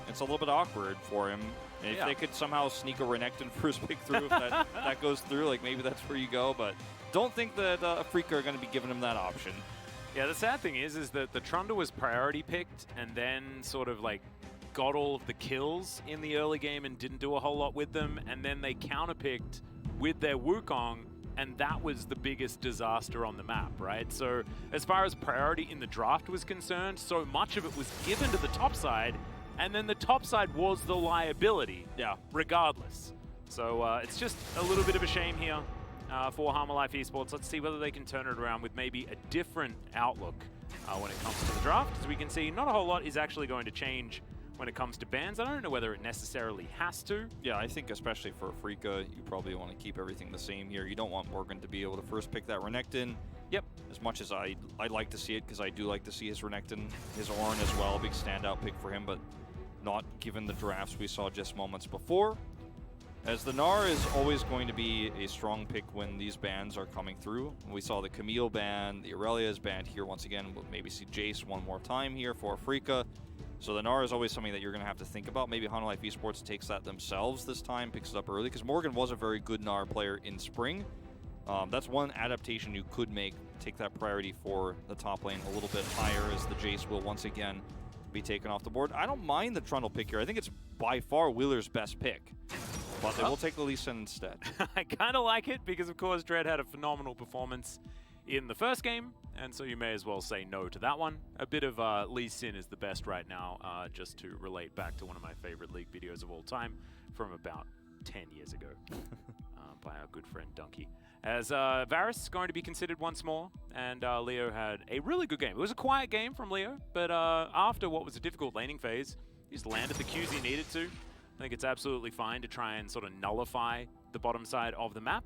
it's a little bit awkward for him. And if they could somehow sneak a Renekton first pick through, if that goes through, like maybe that's where you go. But don't think that Afrika are going to be giving him that option. Yeah, the sad thing is that the Trundle was priority picked and then sort of like got all of the kills in the early game and didn't do a whole lot with them, and then they counterpicked with their Wukong, and that was the biggest disaster on the map, right? So as far as priority in the draft was concerned, so much of it was given to the top side, and then the top side was the liability, regardless. So it's just a little bit of a shame here for Harma Life Esports. Let's see whether they can turn it around with maybe a different outlook when it comes to the draft. As we can see, not a whole lot is actually going to change when it comes to bans. I don't know whether it necessarily has to. Yeah, I think especially for Afrika, you probably want to keep everything the same here. You don't want Morgan to be able to first pick that Renekton. Yep. As much as I'd like to see it, because I do like to see his Renekton, his Ornn as well, big standout pick for him, but not given the drafts we saw just moments before. As the Gnar is always going to be a strong pick when these bans are coming through. We saw the Camille ban, the Aurelia is banned here once again. We'll maybe see Jace one more time here for Afrika. So the Gnar is always something that you're going to have to think about. Maybe Hanwha Life Esports takes that themselves this time, picks it up early, because Morgan was a very good Gnar player in spring. That's one adaptation you could make, take that priority for the top lane a little bit higher, as the Jace will once again be taken off the board. I don't mind the Trundle pick here. I think it's by far Wheeler's best pick. But they will take the Lee Sin instead. I kind of like it because, of course, Dread had a phenomenal performance in the first game, and so you may as well say no to that one. A bit of Lee Sin is the best right now, just to relate back to one of my favorite League videos of all time from about 10 years ago by our good friend Donkey. As Varus is going to be considered once more, and Leo had a really good game. It was a quiet game from Leo, but after what was a difficult laning phase, he just landed the Qs he needed to. I think it's absolutely fine to try and sort of nullify the bottom side of the map,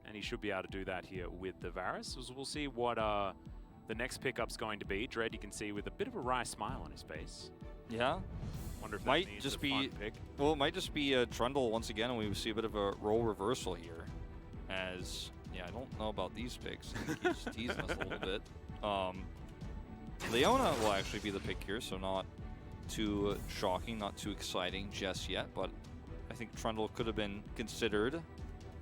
and he should be able to do that here with the Varus. So we'll see what the next pickup's going to be. Dread, you can see with a bit of a wry smile on his face. Yeah. Wonder if that might means just a be fun pick. Well, it might just be a Trundle once again, and we see a bit of a role reversal here. As I don't know about these picks. I think he's teasing us a little bit. Leona will actually be the pick here, so not too shocking, not too exciting just yet, but I think Trundle could have been considered.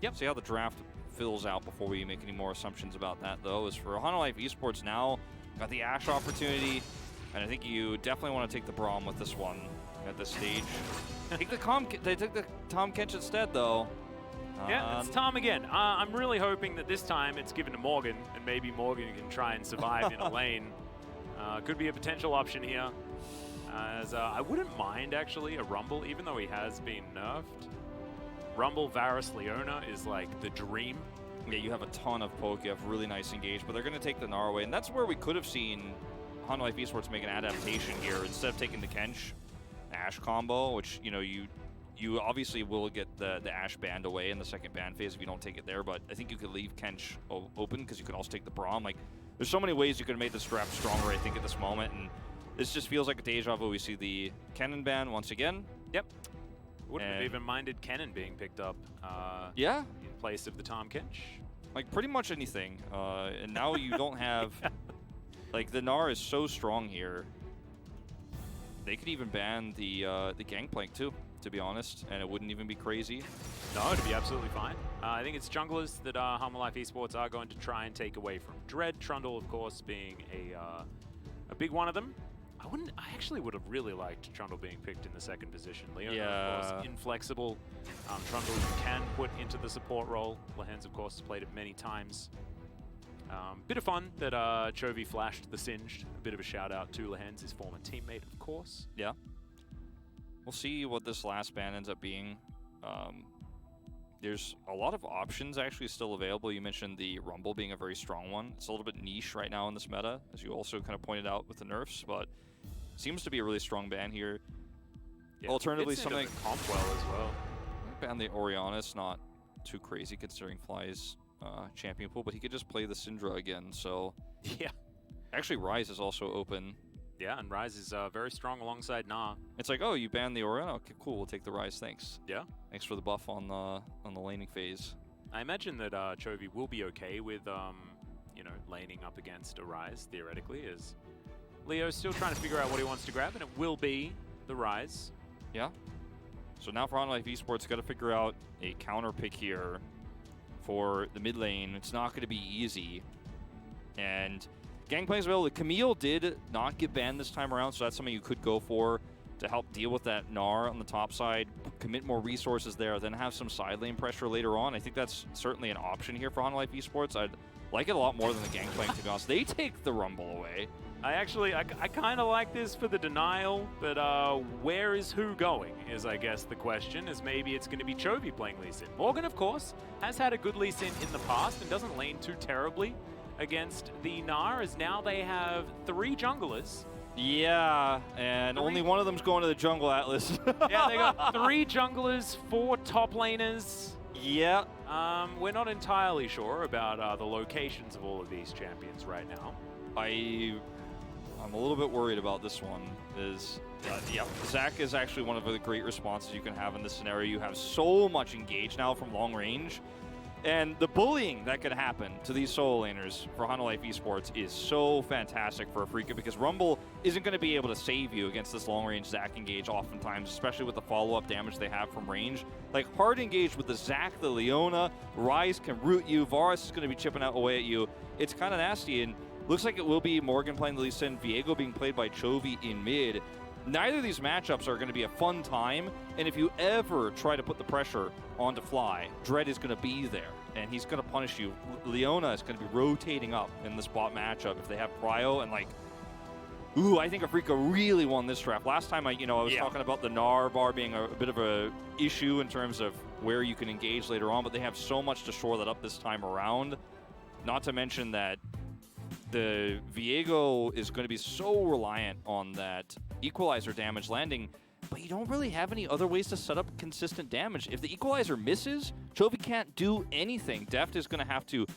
Yep. See how the draft fills out before we make any more assumptions about that, though. As for Hanwha Life Esports now, got the Ashe opportunity, and I think you definitely want to take the Braum with this one at this stage. They took the Tom Kench instead, though. Yeah, it's Tom again. I'm really hoping that this time it's given to Morgan, and maybe Morgan can try and survive in a lane. Could be a potential option here. As I wouldn't mind, actually, a Rumble, even though he has been nerfed. Rumble, Varus, Leona is like the dream. Yeah, you have a ton of poke, you have really nice engage, but they're going to take the Gnar away, and that's where we could have seen Hanwha Life Esports make an adaptation here. Instead of taking the Kench Ashe combo, which, you obviously will get the Ashe banned away in the second ban phase if you don't take it there, but I think you could leave Kench open because you can also take the Braum. Like, there's so many ways you could have made this draft stronger, I think, at this moment, and this just feels like a deja vu. We see the Kennen ban once again. Yep. Wouldn't have even minded Kennen being picked up yeah, in place of the Tom Kench. like pretty much anything. And now you don't have... Like, the Gnar is so strong here. They could even ban the Gangplank, too, to be honest, and it wouldn't even be crazy. No, it'd be absolutely fine. I think it's junglers that Hanwha Life Esports are going to try and take away from Dread. Trundle, of course, being a big one of them. I actually would have really liked Trundle being picked in the second position. Leona, of course, inflexible. Trundle you can put into the support role. Lehens, of course, has played it many times. Bit of fun that Chovy flashed the Singed. A bit of a shout out to Lehens, his former teammate, of course. Yeah. We'll see what this last ban ends up being. There's a lot of options actually still available. You mentioned the Rumble being a very strong one. It's a little bit niche right now in this meta, as you also kind of pointed out with the nerfs, but seems to be a really strong ban here. Yeah, alternatively, something like comp well as well. Ban the Orianna, not too crazy considering Fly's champion pool, but he could just play the Syndra again. So yeah, actually Ryze is also open. Yeah, and Ryze is very strong alongside Gnar. It's like, oh, you banned the Orianna? Okay, cool, we'll take the Ryze, thanks. Yeah. Thanks for the buff on the laning phase. I imagine that Chovy will be okay with, laning up against a Ryze, theoretically, as Leo's still trying to figure out what he wants to grab, and it will be the Ryze. Yeah. So now for Life Esports, got to figure out a counter pick here for the mid lane. It's not going to be easy. And Gangplank's available. Camille did not get banned this time around, so that's something you could go for to help deal with that Gnar on the top side, commit more resources there, then have some side lane pressure later on. I think that's certainly an option here for Life Esports. I'd like it a lot more than the Gangplank, to be honest. They take the Rumble away. I kind of like this for the denial, but where is who going is, I guess, the question, is maybe it's going to be Chovy playing Lee Sin. Morgan, of course, has had a good Lee Sin in the past and doesn't lane too terribly against the Gnar, as now they have 3 junglers. Yeah, and only one of them's going to the jungle, Atlas. Yeah, they got 3 junglers, 4 top laners. Yeah. We're not entirely sure about the locations of all of these champions right now. I'm a little bit worried about this one. Yeah, Zach is actually one of the great responses you can have in this scenario. You have so much engage now from long range. And the bullying that could happen to these solo laners for Life Esports is so fantastic for Afrika, because Rumble isn't going to be able to save you against this long-range Zac engage oftentimes, especially with the follow-up damage they have from range. Like, hard engage with the Zac, the Leona, Ryze can root you, Varus is going to be chipping out away at you. It's kind of nasty, and looks like it will be Morgan playing the Lee Sin, Viego being played by Chovy in mid. Neither of these matchups are going to be a fun time, and if you ever try to put the pressure onto Fly, Dread is going to be there, and he's going to punish you. Leona is going to be rotating up in the spot matchup if they have Cryo, and like, ooh, I think Afrika really won this draft. Last time I was talking about the Gnar bar being a bit of a issue in terms of where you can engage later on, but they have so much to shore that up this time around. Not to mention that the Viego is going to be so reliant on that equalizer damage landing, but you don't really have any other ways to set up consistent damage. If the equalizer misses, Chovy can't do anything. Deft is going to have to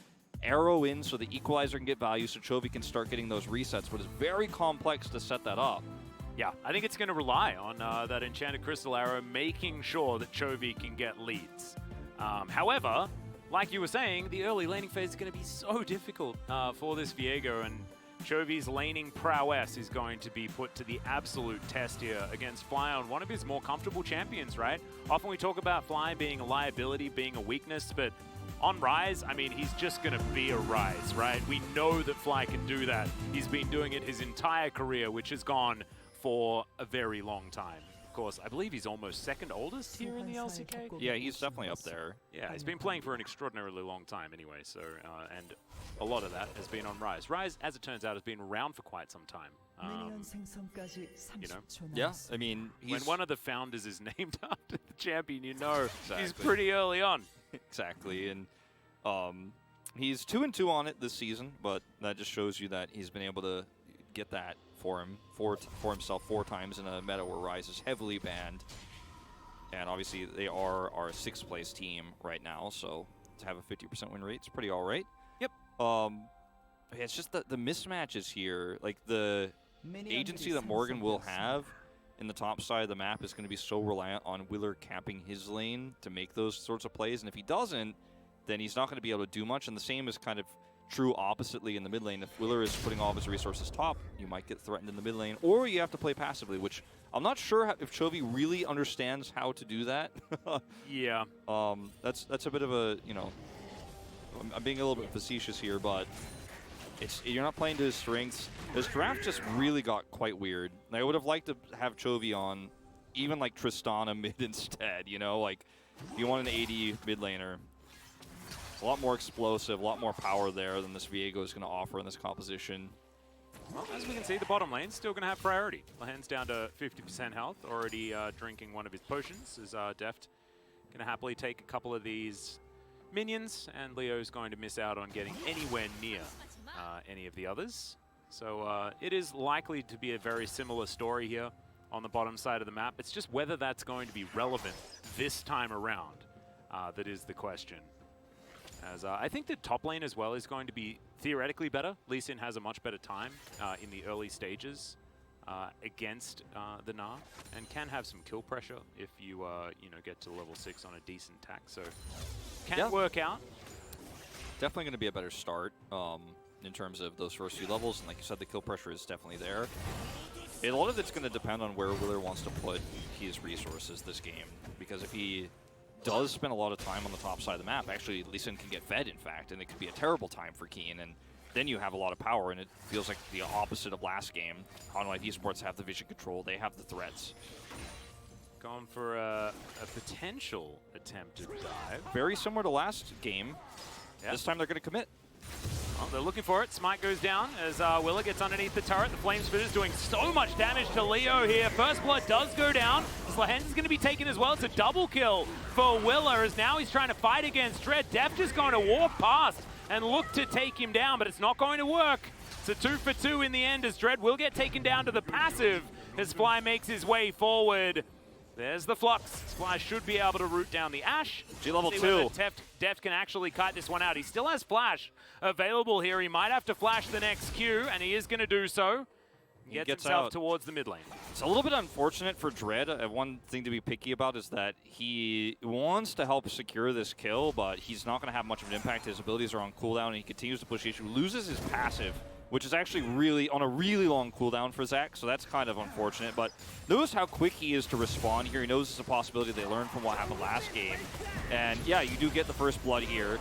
arrow in so the equalizer can get value so Chovy can start getting those resets, but it's very complex to set that up. Yeah, I think it's going to rely on that Enchanted Crystal Arrow making sure that Chovy can get leads. However, like you were saying, the early laning phase is going to be so difficult for this Viego, and Chovy's laning prowess is going to be put to the absolute test here against Fly on one of his more comfortable champions, right? Often we talk about Fly being a liability, being a weakness, but on Ryze, I mean, he's just going to be a Ryze, right? We know that Fly can do that. He's been doing it his entire career, which has gone for a very long time. Of course, I believe he's almost second oldest here in the LCK. Yeah, he's definitely up there. Yeah, he's been playing for an extraordinarily long time anyway, so, and a lot of that has been on Ryze. Ryze, as it turns out, has been around for quite some time. You know? Yeah, I mean, when one of the founders is named after the champion, you know exactly. He's pretty early on. Exactly, and he's 2-2 on it this season, but that just shows you that he's been able to get that for himself 4 times in a meta where Ryze is heavily banned. And obviously they are our 6th place team right now, so to have a 50% win rate is pretty all right. Yep. It's just the mismatches here. Like, the agency that Morgan will have in the top side of the map is going to be so reliant on Willer camping his lane to make those sorts of plays, and if he doesn't, then he's not going to be able to do much, and the same is kind of true oppositely in the mid lane. If Willer is putting all of his resources top, you might get threatened in the mid lane, or you have to play passively, which I'm not sure if Chovy really understands how to do that. Yeah. That's a bit of a, I'm being a little bit facetious here, but you're not playing to his strengths. This draft just really got quite weird. I would have liked to have Chovy on even like Tristana mid instead, like if you want an AD mid laner. A lot more explosive, a lot more power there than this Viego is going to offer in this composition. Well, as we can see, the bottom lane's still going to have priority. Lahan's down to 50% health, already drinking one of his potions, is Deft going to happily take a couple of these minions, and Leo's going to miss out on getting anywhere near any of the others. So it is likely to be a very similar story here on the bottom side of the map. It's just whether that's going to be relevant this time around that is the question. As I think the top lane as well is going to be theoretically better. Lee Sin has a much better time in the early stages against the Gnar, and can have some kill pressure if you get to level 6 on a decent tack. So can work out. Definitely going to be a better start in terms of those first few levels, and like you said, the kill pressure is definitely there. A lot of it's going to depend on where Willer wants to put his resources this game, because if he does spend a lot of time on the top side of the map, actually Lee Sin can get fed, in fact, and it could be a terrible time for Keen, and then you have a lot of power, and it feels like the opposite of last game. HLE Esports have the vision control, they have the threats. Going for a potential attempted dive. Very similar to last game. Yep. This time they're going to commit. Well, they're looking for it. Smite goes down as Willer gets underneath the turret. The Flame Spitter's doing so much damage to Leo here. First blood does go down. Slahens is going to be taken as well. It's a double kill for Willer as now he's trying to fight against Dread. Def just going to walk past and look to take him down, but it's not going to work. It's a 2 for 2 in the end as Dread will get taken down to the passive as Fly makes his way forward. There's the Flux. Fly should be able to root down the Ashe. G-level 2. Def can actually kite this one out. He still has Flash available here. He might have to flash the next Q, and he is going to do so. He gets himself out towards the mid lane. It's a little bit unfortunate for Dread. One thing to be picky about is that he wants to help secure this kill, but he's not going to have much of an impact. His abilities are on cooldown, and he continues to push the issue. Loses his passive, which is actually really on a really long cooldown for Zach, so that's kind of unfortunate. But notice how quick he is to respond here. He knows it's a possibility. They learned from what happened last game. And yeah, you do get the first blood here.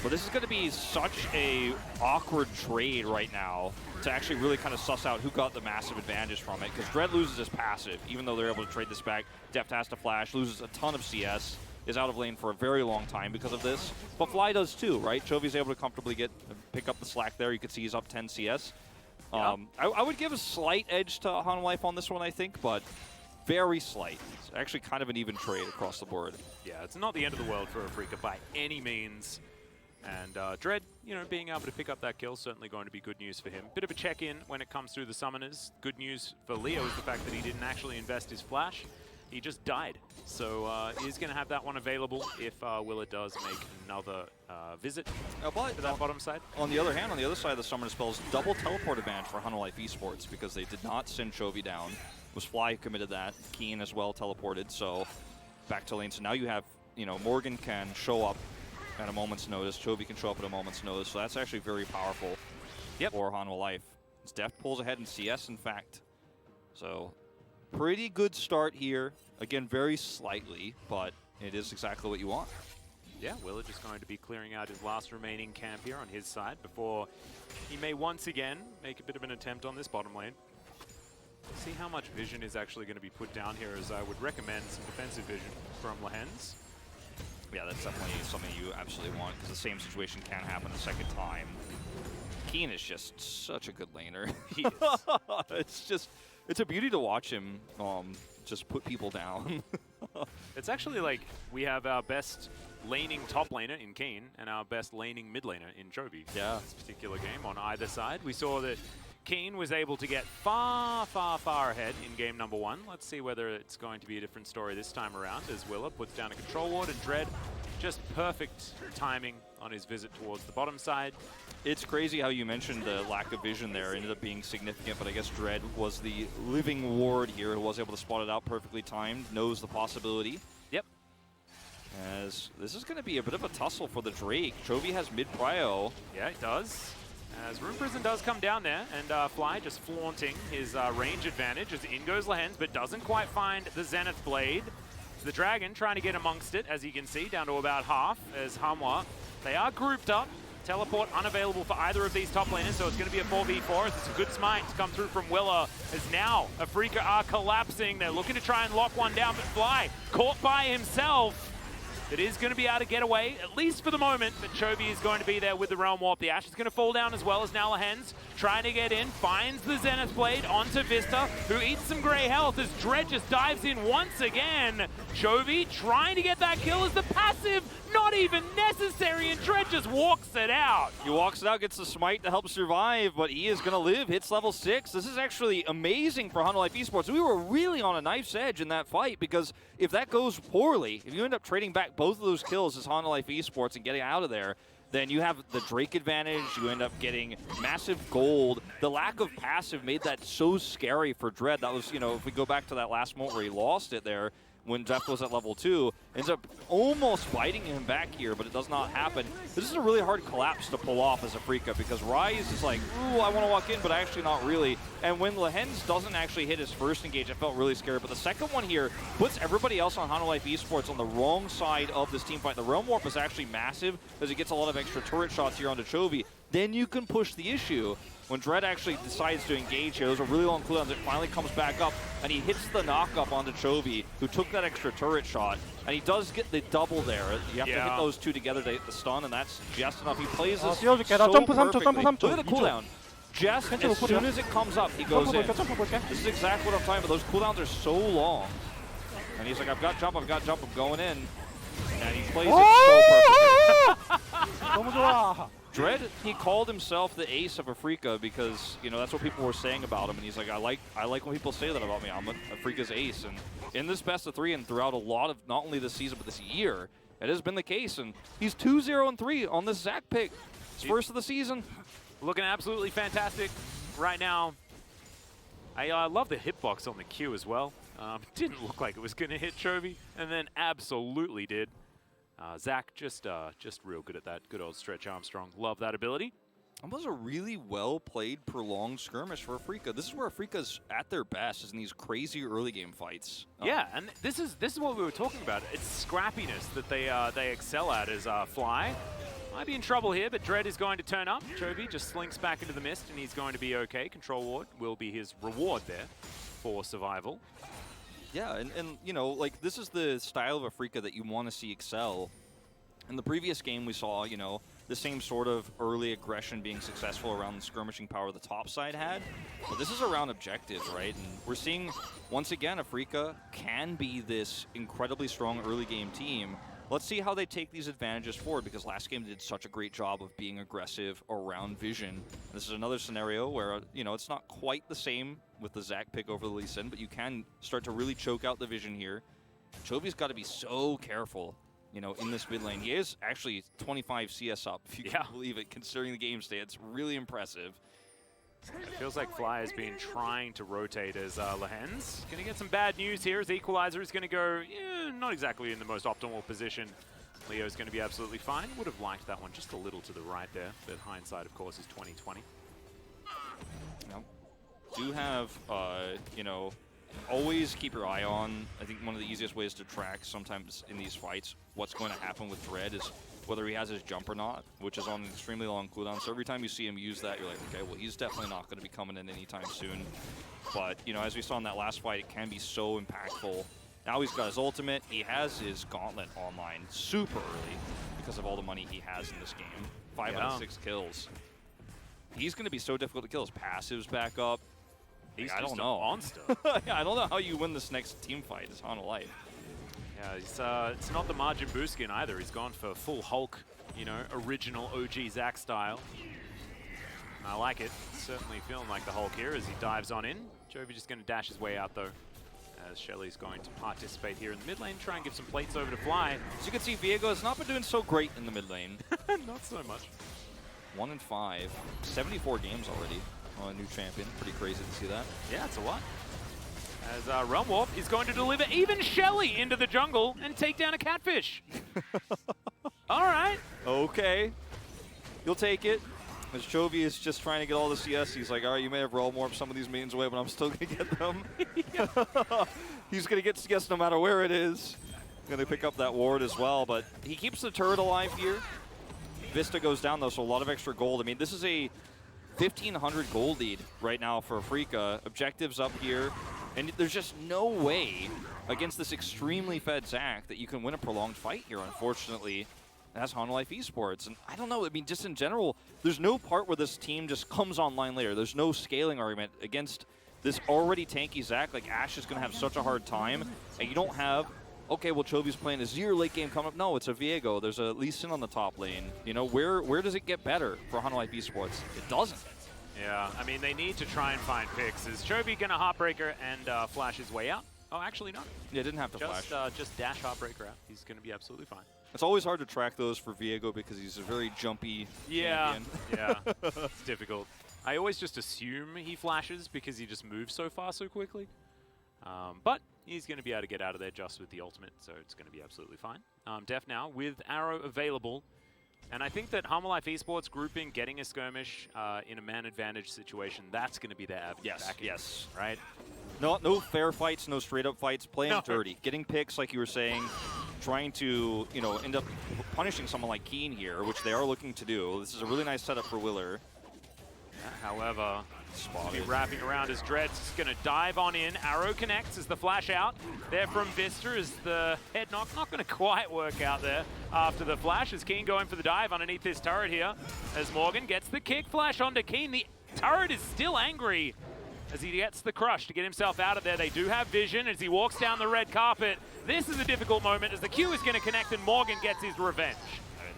But this is going to be such a awkward trade right now to actually really kind of suss out who got the massive advantage from it. Because Dread loses his passive, even though they're able to trade this back. Deft has to flash, loses a ton of CS, is out of lane for a very long time because of this. But Fly does too, right? Chovy's able to comfortably pick up the slack there. You can see he's up 10 CS. Yeah. I would give a slight edge to HLE on this one, I think, but very slight. It's actually kind of an even trade across the board. Yeah, it's not the end of the world for Afrika by any means. And Dread, you know, being able to pick up that kill is certainly going to be good news for him. Bit of a check-in when it comes through the summoners. Good news for Leo is the fact that he didn't actually invest his flash. He just died. So he's going to have that one available if Willer does make another visit to that bottom side. On the other hand, on the other side of the summoner spells, double teleport advantage for HLE Esports because they did not send Chovy down. It was Fly who committed that. Keen as well teleported, so back to lane. So now you have, you know, Morgan can show up at a moment's notice. Chovy can show up at a moment's notice, so that's actually very powerful for HLE. Def pulls ahead in CS, in fact. So pretty good start here. Again, very slightly, but it is exactly what you want. Yeah, Willer just going to be clearing out his last remaining camp here on his side before he may once again make a bit of an attempt on this bottom lane. See how much vision is actually going to be put down here, as I would recommend some defensive vision from Lahens. Yeah, that's definitely something you absolutely want, because the same situation can happen a second time. Keen is just such a good laner. He is. It's a beauty to watch him just put people down. It's actually like we have our best laning top laner in Keen and our best laning mid laner in Chovy. Yeah. This particular game on either side. We saw that Keen was able to get far, far, far ahead in game number 1. Let's see whether it's going to be a different story this time around as Willer puts down a control ward and Dread just perfect timing on his visit towards the bottom side. It's crazy how you mentioned the lack of vision there. It ended up being significant, but I guess Dread was the living ward here who was able to spot it out perfectly timed, knows the possibility. Yep. As this is going to be a bit of a tussle for the Drake. Chovy has mid-prio. Yeah, it does. As Rune Prison does come down there, and Fly just flaunting his range advantage as in goes Lahens, but doesn't quite find the Zenith Blade. The Dragon trying to get amongst it, as you can see, down to about half, as Hamwa. They are grouped up. Teleport unavailable for either of these top laners, so it's going to be a 4v4 as it's a good smite to come through from Willer, as now Afrika are collapsing. They're looking to try and lock one down, but Fly caught by himself. It is going to be able to get away, at least for the moment, but Chovy is going to be there with the Realm Warp. The Ashe is going to fall down as well as now Lahens trying to get in, finds the Zenith Blade onto Vista, who eats some grey health as Dread just dives in once again. Chovy trying to get that kill as the passive not even necessary, and Dread just walks it out. He walks it out, gets the smite to help survive, but he is going to live, hits level 6. This is actually amazing for HLE Esports. We were really on a knife's edge in that fight, because if that goes poorly, if you end up trading back both of those kills as HLE Esports and getting out of there, then you have the Drake advantage, you end up getting massive gold. The lack of passive made that so scary for Dread. That was, you know, if we go back to that last moment where he lost it there, when Jeff was at level 2. Ends up almost biting him back here, but it does not happen. This is a really hard collapse to pull off as a Afrika because Rise is like, ooh, I want to walk in, but actually not really. And when Lehens doesn't actually hit his first engage, I felt really scared. But the second one here puts everybody else on Hanwha Life Esports on the wrong side of this team fight. The Realm Warp is actually massive because it gets a lot of extra turret shots here onto Chovy. Then you can push the issue. When Dread actually decides to engage here, those are really long cooldowns. It finally comes back up, and he hits the knock-up onto Chovy, who took that extra turret shot. And he does get the double there. You have to hit those two together to hit the stun, and that's just enough. He plays this so perfectly. Look at the cooldown. Just as soon as it comes up, he goes in. This is exactly what I'm talking about. Those cooldowns are so long. And he's like, I've got jump, I'm going in. And he plays it so perfectly. Dread, he called himself the ace of Afrika because, you know, that's what people were saying about him. And he's like, I like when people say that about me. I'm Afrika's ace. And in this best of 3 and throughout a lot of, not only this season, but this year, it has been the case. And he's 2-0-3 on this Zac pick. His first of the season. Looking absolutely fantastic right now. I love the hitbox on the Q as well. Didn't look like it was going to hit Chovy, and then absolutely did. Zac just real good at that. Good old Stretch Armstrong. Love that ability. That was a really well-played, prolonged skirmish for Afrika. This is where Afrika's at their best, is in these crazy early game fights. Yeah, and this is what we were talking about. It's scrappiness that they excel at as Fly. Might be in trouble here, but Dread is going to turn up. Chovy just slinks back into the mist, and he's going to be okay. Control Ward will be his reward there for survival. Yeah, and you know, like, this is the style of Afrika that you want to see excel. In the previous game, we saw, you know, the same sort of early aggression being successful around the skirmishing power the top side had. But this is around objectives, right? And we're seeing, once again, Afrika can be this incredibly strong early game team. Let's see how they take these advantages forward, because last game did such a great job of being aggressive around vision. This is another scenario where, you know, it's not quite the same with the Zac pick over the Lee Sin, but you can start to really choke out the vision here. Chovy's got to be so careful, you know, in this mid lane. He is actually 25 CS up, if you can believe it, considering the game state. It's really impressive. It feels like Fly has been trying to rotate as Lehens. Going to get some bad news here as Equalizer is going to go, not exactly in the most optimal position. Leo's going to be absolutely fine. Would have liked that one just a little to the right there, but hindsight, of course, is 20/20. Yep. Do have, you know, always keep your eye on, I think one of the easiest ways to track sometimes in these fights what's going to happen with Dread is whether he has his jump or not, which is on an extremely long cooldown. So every time you see him use that, you're like, okay, well, he's definitely not going to be coming in anytime soon. But, you know, as we saw in that last fight, it can be so impactful. Now he's got his ultimate. He has his gauntlet online super early because of all the money he has in this game. 5 out of 6 kills. He's going to be so difficult to kill. His passive's back up. He's I just don't know. a monster. Yeah, I don't know how you win this next team fight. It's Hanwha Life. Yeah, it's not the Majin Buu skin either. He's gone for full Hulk, you know, original OG Zac style. I like it. Certainly feeling like the Hulk here as he dives on in. Chovy just going to dash his way out though, as Shelly's going to participate here in the mid lane, try and give some plates over to Fly. As you can see, Viego has not been doing so great in the mid lane. Not so much. 1-5, 74 games already on a new champion. Pretty crazy to see that. Yeah, it's a lot. As Realm Warp is going to deliver even Shelly into the jungle and take down a catfish. All right. Okay. You'll take it. As Chovy is just trying to get all the CS, he's like, all right, you may have Realm Warp some of these minions away, but I'm still going to get them. He's going to get CS no matter where it is. Going to pick up that ward as well, but he keeps the turret alive here. Vista goes down, though, so a lot of extra gold. I mean, this is a 1,500 gold lead right now for Afrika. Objectives up here. And there's just no way against this extremely fed Zac that you can win a prolonged fight here, unfortunately. That's Hanwha Life Esports. And I don't know, I mean, just in general, there's no part where this team just comes online later. There's no scaling argument against this already tanky Zac. Like, Ashe is going to have such a hard time. And you don't have, okay, well, Chovy's playing a Zero late game coming up. No, it's a Viego. There's a Lee Sin on the top lane. You know, where does it get better for Hanwha Life Esports? It doesn't. Yeah, I mean, they need to try and find picks. Is Chovy going to Heartbreaker and flash his way out? Oh, actually not. Yeah, didn't have to flash. Just dash Heartbreaker out. He's going to be absolutely fine. It's always hard to track those for Viego because he's a very jumpy champion. Yeah, it's difficult. I always just assume he flashes because he just moves so far so quickly. But he's going to be able to get out of there just with the ultimate, so it's going to be absolutely fine. Def now with Arrow available. And I think that Harmalife Esports grouping, getting a skirmish in a man advantage situation, that's going to be their avenue back in, yes. right? No fair fights, no straight up fights, playing dirty. Getting picks, like you were saying, trying to, end up punishing someone like Keen here, which they are looking to do. This is a really nice setup for Willer. Yeah, however, spotted. Wrapping around as Dread's going to dive on in. Arrow connects as the flash out. There from Vista is the head knock. Not going to quite work out there after the flash. As Keen going for the dive underneath this turret here. As Morgan gets the kick flash onto Keen. The turret is still angry as he gets the crush to get himself out of there. They do have vision as he walks down the red carpet. This is a difficult moment as the Q is going to connect and Morgan gets his revenge.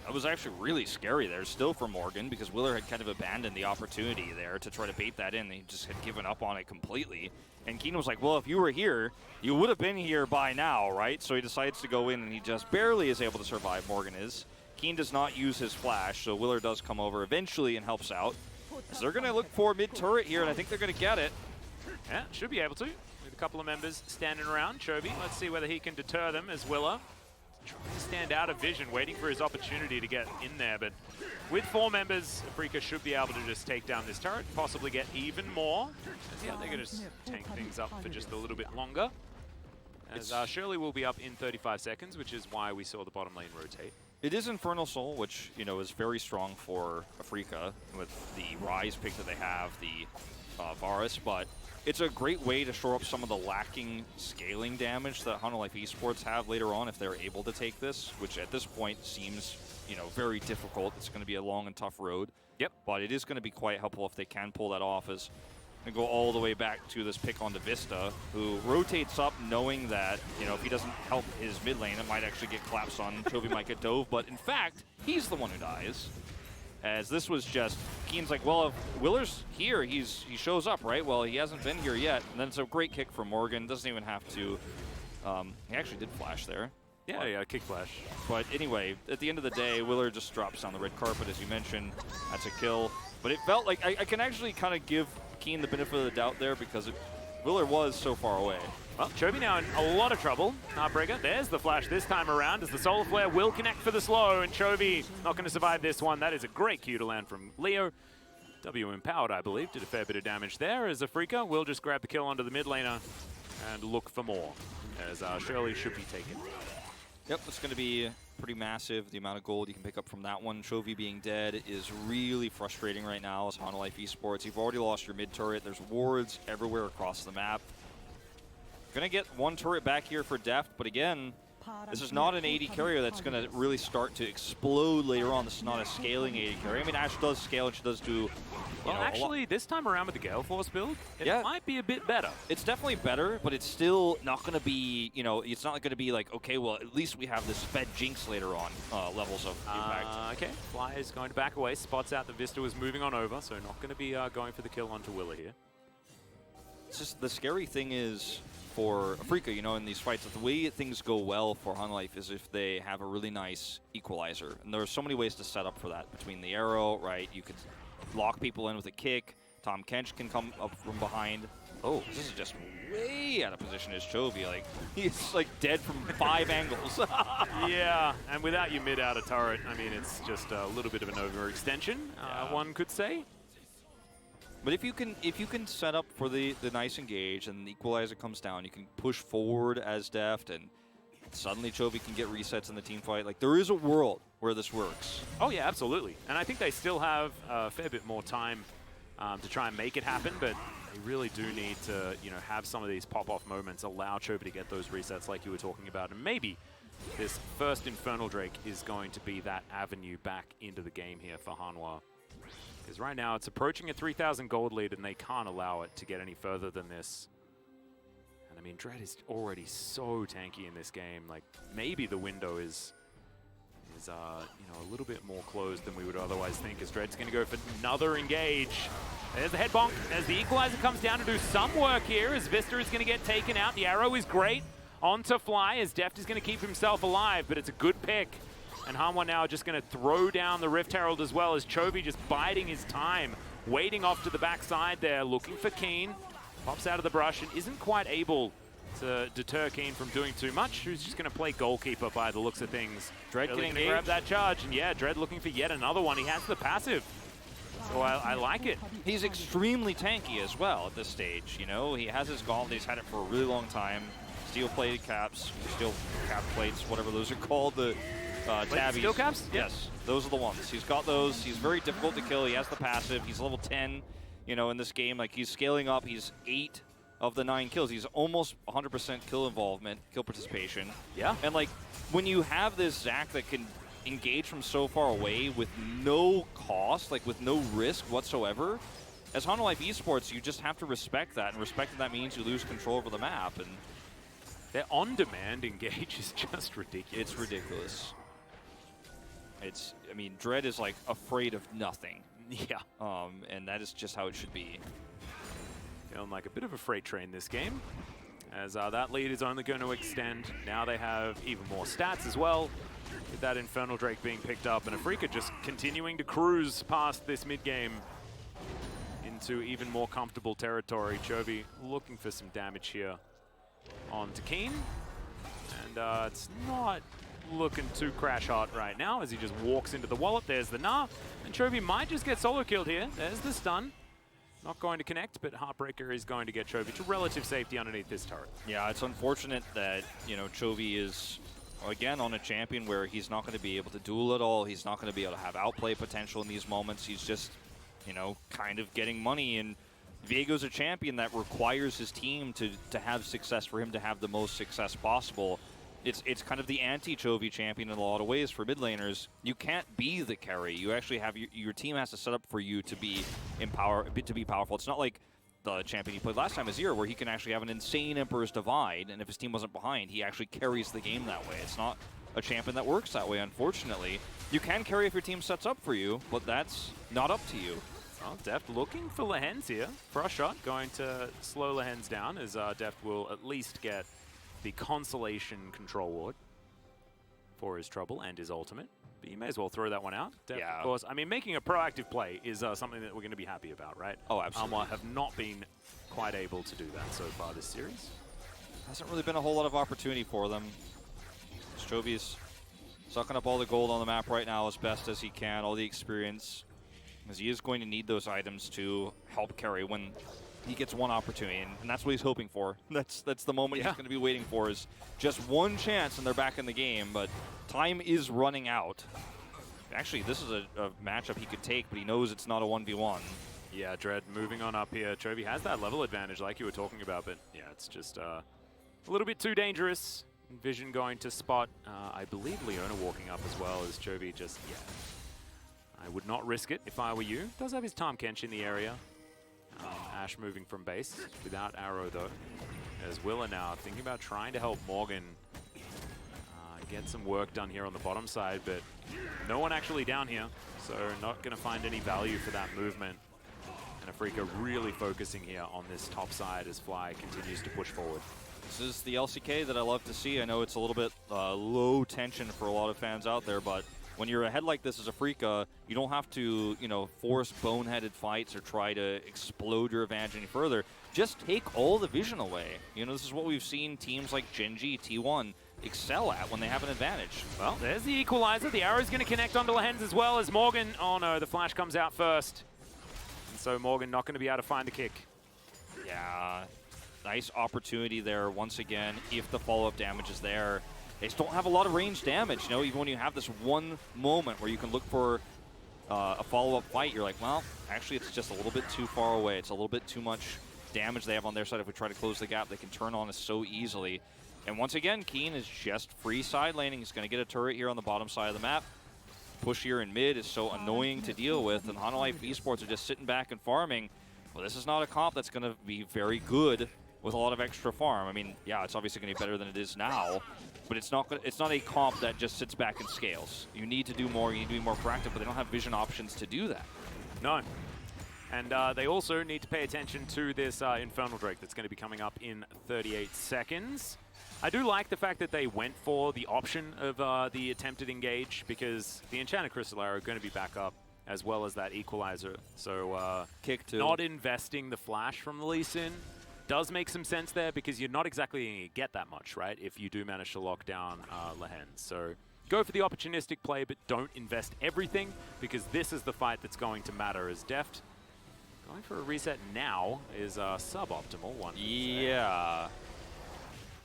That was actually really scary there still for Morgan, because Willer had kind of abandoned the opportunity there to try to bait that in. He just had given up on it completely. And Keen was like, well, if you were here, you would have been here by now, right? So he decides to go in, and he just barely is able to survive, Morgan is. Keen does not use his flash, so Willer does come over eventually and helps out. So they're going to look for mid-turret here, and I think they're going to get it. Yeah, should be able to. With a couple of members standing around. Chovy, let's see whether he can deter them as Willer trying to stand out of vision, waiting for his opportunity to get in there. But with 4 members, Afrika should be able to just take down this turret, possibly get even more. As, yeah, they're going to tank things up for just a little bit longer. As Shirley will be up in 35 seconds, which is why we saw the bottom lane rotate. It is Infernal Soul, which, is very strong for Afrika with the Rise pick that they have, the Varus, but it's a great way to shore up some of the lacking scaling damage that Harmalife Esports have later on if they're able to take this, which at this point seems, very difficult. It's going to be a long and tough road. Yep. But it is going to be quite helpful if they can pull that off, as and go all the way back to this pick onto Vista, who rotates up knowing that, if he doesn't help his mid lane, it might actually get collapsed on. Chovy might get dove, but in fact, he's the one who dies. As this was just, Keen's like, well, if Willer's here, he shows up, right? Well, he hasn't been here yet. And then it's a great kick from Morgan. Doesn't even have to. He actually did flash there. Yeah, kick flash. But anyway, at the end of the day, Willer just drops down the red carpet, as you mentioned. That's a kill. But it felt like I can actually kind of give Keen the benefit of the doubt there, because Willer was so far away. Well, Chovy now in a lot of trouble. Heartbreaker, there's the flash this time around as the Solar Flare will connect for the slow, and Chovy not going to survive this one. That is a great Q to land from Leo. W empowered, I believe, did a fair bit of damage there, as Afrika will just grab the kill onto the mid laner and look for more, as Shirley should be taken. Yep, it's going to be pretty massive, the amount of gold you can pick up from that one. Chovy being dead is really frustrating right now as Harmalife Esports. You've already lost your mid turret. There's wards everywhere across the map. Going to get one turret back here for Deft, but again, this is not an AD carrier that's going to really start to explode later on. This is not a scaling AD carrier. I mean, Ashe does scale and she does do, well, actually, this time around with the Gale Force build, it might be a bit better. It's definitely better, but it's still not going to be, it's not going to be like, okay, well, at least we have this Fed Jinx later on levels of impact. Okay, Fly is going to back away, spots out that Vista was moving on over, so not going to be going for the kill onto Willer here. It's just the scary thing is, for Afrika, in these fights, the way things go well for Harmalife is if they have a really nice equalizer. And there are so many ways to set up for that. Between the arrow, right, you could lock people in with a kick. Tom Kench can come up from behind. Oh, this is just way out of position as Chovy. Like, he's like dead from 5 angles. Yeah, and without your mid-outer turret, I mean, it's just a little bit of an overextension, one could say. But if you can set up for the nice engage and the equalizer comes down, you can push forward as Deft, and suddenly Chovy can get resets in the team fight. Like, there is a world where this works. Oh yeah, absolutely. And I think they still have a fair bit more time to try and make it happen, but they really do need to, have some of these pop-off moments, allow Chovy to get those resets like you were talking about, and maybe this first Infernal Drake is going to be that avenue back into the game here for Hanwha. Because right now it's approaching a 3,000 gold lead and they can't allow it to get any further than this. And I mean, Dread is already so tanky in this game. Like, maybe the window is a little bit more closed than we would otherwise think, as Dread's going to go for another engage. There's the head bonk as the equalizer comes down to do some work here, as Vista is going to get taken out. The arrow is great onto Fly, as Deft is going to keep himself alive, but it's a good pick. And Hanwha now just going to throw down the Rift Herald as well, as Chovy just biding his time, waiting off to the backside there, looking for Keen. Pops out of the brush and isn't quite able to deter Keen from doing too much, who's just going to play goalkeeper by the looks of things. Dread really can gonna grab that charge, and yeah, Dread looking for yet another one. He has the passive, so I like it. He's extremely tanky as well at this stage, you know? He has his gauntlet, he's had it for a really long time. Steel-plated caps, steel cap plates, whatever those are called, the tabbies. Steel caps? Yes, those are the ones. He's got those. He's very difficult to kill. He has the passive. He's level 10, you know, in this game. Like, he's scaling up. He's 8 of the 9 kills. He's almost 100% kill involvement, kill participation. Yeah. And, like, when you have this Zac that can engage from so far away with no cost, like with no risk whatsoever, as Hololive Esports, you just have to respect that. And respecting that means you lose control over the map. And their on-demand engage is just ridiculous. It's ridiculous. It's, I mean, Dread is like afraid of nothing. Yeah. And that is just how it should be. Feeling like a bit of a freight train this game, as that lead is only going to extend. Now they have even more stats as well, with that Infernal Drake being picked up, and Afrika just continuing to cruise past this mid-game into even more comfortable territory. Chovy looking for some damage here onto Keen, and it's not looking too crash hot right now as he just walks into the wallet. There's the Gnar, and Chovy might just get solo killed here. There's the stun. Not going to connect, but Heartbreaker is going to get Chovy to relative safety underneath this turret. Yeah, it's unfortunate that, you know, Chovy is, again, on a champion where he's not going to be able to duel at all. He's not going to be able to have outplay potential in these moments. He's just, you know, kind of getting money, and Viego's a champion that requires his team to have success for him to have the most success possible. It's kind of the anti-Chovy champion in a lot of ways for mid laners. You can't be the carry. You actually have your team has to set up for you to be powerful. It's not like the champion he played last time, Azir, where he can actually have an insane Emperor's Divide, and if his team wasn't behind, he actually carries the game that way. It's not a champion that works that way, unfortunately. You can carry if your team sets up for you, but that's not up to you. Well, Deft looking for Lehens here. Frost Shot going to slow Lehens down, as Deft will at least get the Consolation Control Ward for his trouble and his ultimate. But you may as well throw that one out. Deft, yeah. Of course, I mean, making a proactive play is something that we're going to be happy about, right? Oh, absolutely. Have not been quite able to do that so far this series. Hasn't really been a whole lot of opportunity for them. Chovy's sucking up all the gold on the map right now as best as he can, all the experience, as he is going to need those items to help carry when he gets one opportunity, and that's what he's hoping for. That's the moment he's going to be waiting for, is just one chance and they're back in the game, but time is running out. Actually, this is a matchup he could take, but he knows it's not a 1v1. Yeah, Dread moving on up here. Chovy has that level advantage like you were talking about, but yeah, it's just a little bit too dangerous. Vision going to spot, I believe, Leona walking up as well, as Chovy just, I would not risk it if I were you. Does have his Tahm Kench in the area. Ashe moving from base without arrow though. As Willa now thinking about trying to help Morgan get some work done here on the bottom side, but no one actually down here, so not going to find any value for that movement. And Afrika really focusing here on this top side as Fly continues to push forward. This is the LCK that I love to see. I know it's a little bit low tension for a lot of fans out there, but when you're ahead like this as Afrika, you don't have to, you know, force boneheaded fights or try to explode your advantage any further. Just take all the vision away. You know, this is what we've seen teams like Gen.G, T1 excel at when they have an advantage. Well, there's the equalizer. The arrow's going to connect onto Lehens as well as Morgan. Oh no, the flash comes out first. And so Morgan not going to be able to find the kick. Yeah, nice opportunity there once again, if the follow-up damage is there. They just don't have a lot of range damage, you know, even when you have this one moment where you can look for a follow-up fight, you're like, well, actually it's just a little bit too far away. It's a little bit too much damage they have on their side. If we try to close the gap, they can turn on us so easily. And once again, Keen is just free side laning. He's going to get a turret here on the bottom side of the map. Push here in mid is so annoying to deal with, and Hololive Esports are just sitting back and farming. Well, this is not a comp that's going to be very good with a lot of extra farm. I mean, yeah, it's obviously going to be better than it is now, but it's not a comp that just sits back and scales. You need to do more, you need to be more proactive, but they don't have vision options to do that. No. And they also need to pay attention to this Infernal Drake that's going to be coming up in 38 seconds. I do like the fact that they went for the option of the attempted engage, because the Enchanted Crystal Arrow are going to be back up, as well as that equalizer. So Kick too. Not investing the flash from the Lee Sin does make some sense there because you're not exactly going to get that much, right, if you do manage to lock down Lehens. So go for the opportunistic play, but don't invest everything because this is the fight that's going to matter as Deft. Going for a reset now is a suboptimal one. Yeah.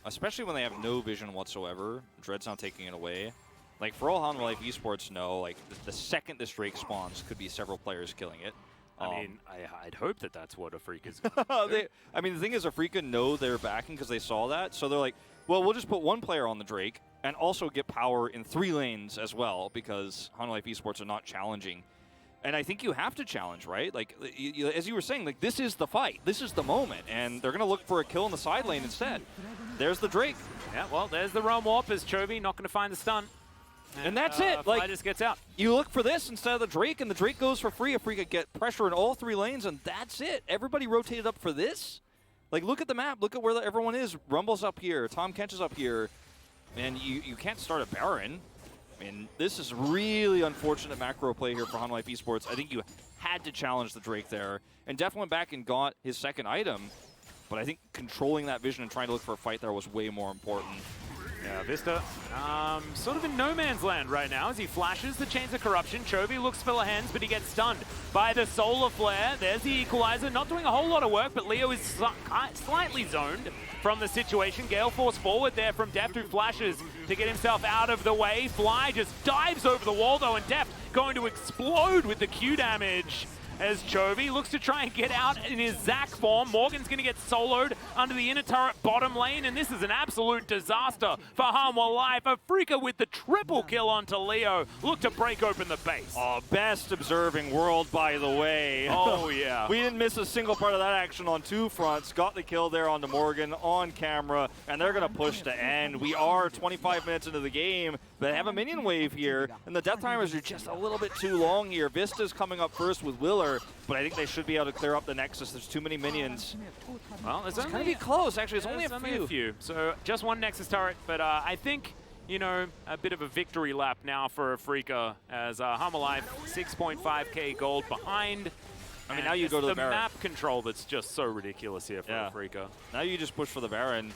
Especially when they have no vision whatsoever. Dread's not taking it away. Like, for all Hanwha Life Esports know, like, the second this Drake spawns could be several players killing it. I mean, I'd hope that that's what Afrika's going to do. I mean, the thing is, Afrika know they're backing because they saw that. So they're like, well, we'll just put one player on the Drake and also get power in 3 lanes as well because Hanwha Life Esports are not challenging. And I think you have to challenge, right? Like, as you were saying, like, this is the fight. This is the moment. And they're going to look for a kill in the side lane instead. There's the Drake. Yeah, well, there's the Realm Warp as Chovy not going to find the stun. And that's it. Like, just gets out. You look for this instead of the Drake, and the Drake goes for free. Afrika get pressure in all 3 lanes, and that's it. Everybody rotated up for this. Like, look at the map. Look at where everyone is. Rumble's up here. Tom Kench is up here. And you can't start a Baron. I mean, this is really unfortunate macro play here for Hanwha Life Esports. I think you had to challenge the Drake there. And Def went back and got his second item. But I think controlling that vision and trying to look for a fight there was way more important. Yeah, Vista, sort of in no man's land right now as he flashes the Chains of Corruption. Chovy looks for Lehens, but he gets stunned by the Solar Flare. There's the Equalizer, not doing a whole lot of work, but Leo is slightly zoned from the situation. Gale Force forward there from Deft, who flashes to get himself out of the way. Fly just dives over the wall, though, and Deft going to explode with the Q damage. As Chovy looks to try and get out in his Zac form. Morgan's going to get soloed under the inner turret bottom lane, and this is an absolute disaster for Hanwha Life. Afrika with the triple kill onto Leo. Look to break open the base. Oh, best observing world, by the way. Oh, yeah. We didn't miss a single part of that action on 2 fronts. Got the kill there onto Morgan on camera, and they're going to push to end. We are 25 minutes into the game. They have a minion wave here, and the death timers are just a little bit too long here. Vista's coming up first with Willer, but I think they should be able to clear up the Nexus. There's too many minions. Well, it's going to be close, actually. It's only a few. So just one Nexus turret, but I think, you know, a bit of a victory lap now for Afrika as Hanwha Life 6.5k gold behind. I mean, now you go to the Baron. Map control that's just so ridiculous here for Afrika. Now you just push for the Baron.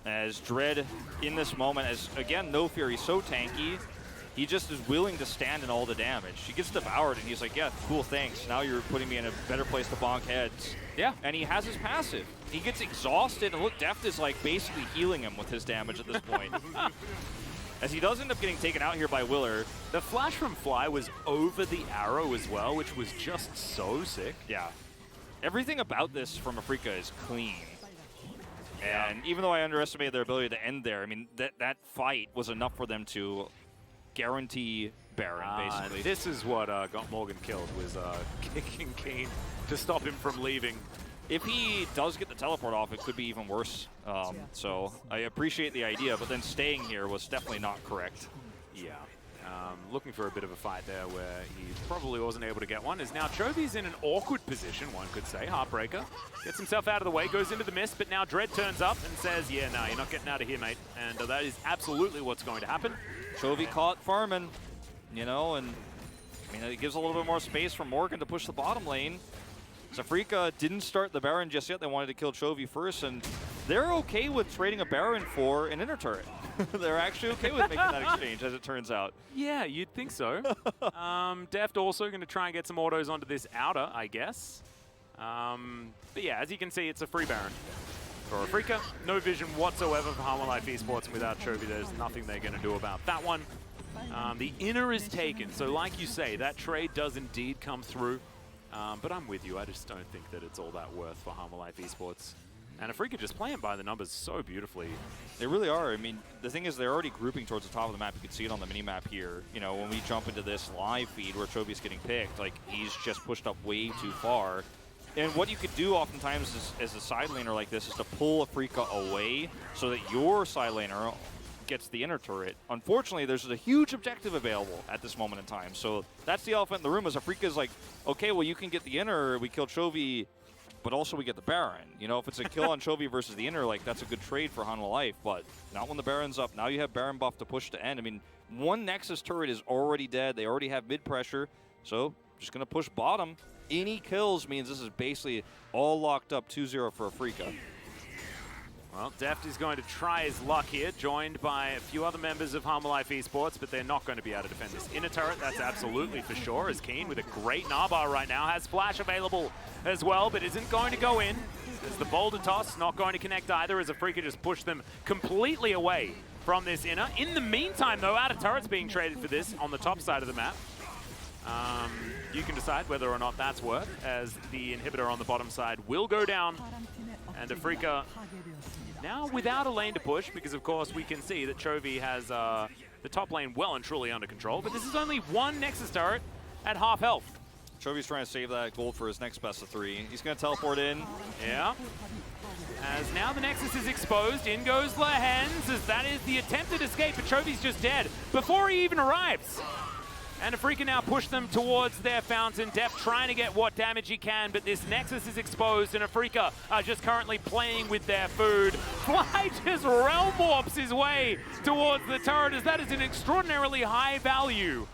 As Dread in this moment, as again, No Fear, he's so tanky, he just is willing to stand in all the damage. He gets devoured and he's like, yeah, cool, thanks. Now you're putting me in a better place to bonk heads. Yeah. And he has his passive. He gets exhausted, and look, Deft is like basically healing him with his damage at this point. As he does end up getting taken out here by Willer. The flash from Fly was over the arrow as well, which was just so sick. Yeah. Everything about this from Afrika is clean. And even though I underestimated their ability to end there, I mean, that fight was enough for them to guarantee Baron, basically. This is what got Morgan killed, was kicking Keen to stop him from leaving. If he does get the teleport off, it could be even worse. So I appreciate the idea, but then staying here was definitely not correct. Yeah. Looking for a bit of a fight there where he probably wasn't able to get one. Is now Chovy's in an awkward position, one could say. Heartbreaker gets himself out of the way, goes into the mist, but now Dread turns up and says, yeah, no, you're not getting out of here, mate. And that is absolutely what's going to happen. Chovy caught farming, you know, and I mean, it gives a little bit more space for Morgan to push the bottom lane. Afrika didn't start the Baron just yet. They wanted to kill Chovy first, and they're okay with trading a Baron for an inner turret. They're actually okay with making that exchange, as it turns out. Yeah, you'd think so. Deft also going to try and get some autos onto this outer, I guess. But yeah, as you can see, it's a free Baron for Afrika. No vision whatsoever for Hanwha Life Esports, and without Chovy, there's nothing they're going to do about that one. The inner is taken, so like you say, that trade does indeed come through. But I'm with you. I just don't think that it's all that worth for Hanwha Life Esports. And Afrika just playing by the numbers so beautifully. They really are. I mean, the thing is, they're already grouping towards the top of the map. You can see it on the mini-map here. You know, when we jump into this live feed where Chovy's getting picked, like, he's just pushed up way too far. And what you could do oftentimes is, as a side laner like this, is to pull Afrika away so that your side laner gets the inner turret. Unfortunately, there's a huge objective available at this moment in time. So that's the elephant in the room, is Afrika's like, okay, well, you can get the inner, we kill Chovy, but also we get the Baron. You know, if it's a kill on Chovy versus the inner, like, that's a good trade for Hanwha Life, but not when the Baron's up. Now you have Baron buff to push to end. I mean, one Nexus turret is already dead. They already have mid pressure, so just going to push bottom. any kills means this is basically all locked up 2-0 for Afrika. Well, Deft is going to try his luck here, joined by a few other members of Harmon Life Esports, but they're not going to be able to defend this inner turret, that's absolutely for sure, as Keen with a great Narbar right now, has Flash available as well, but isn't going to go in. There's the boulder toss, not going to connect either, as Afrika just pushed them completely away from this inner. In the meantime, though, out of turrets being traded for this on the top side of the map. You can decide whether or not that's worth, as the inhibitor on the bottom side will go down, and Afrika now without a lane to push, because of course we can see that Chovy has the top lane well and truly under control, but this is only one Nexus turret at half health. Chovy's trying to save that gold for his next best of 3. He's going to teleport in. Yeah. As now the Nexus is exposed, in goes Lehens, as that is the attempted escape, but Chovy's just dead before he even arrives. And Afrika now push them towards their fountain. Deft trying to get what damage he can, but this Nexus is exposed, and Afrika are just currently playing with their food. Fly just realm warps his way towards the turret, as that is an extraordinarily high value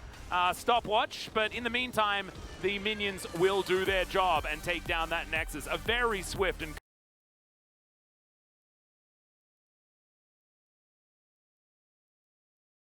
stopwatch. But in the meantime, the minions will do their job and take down that Nexus. A very swift and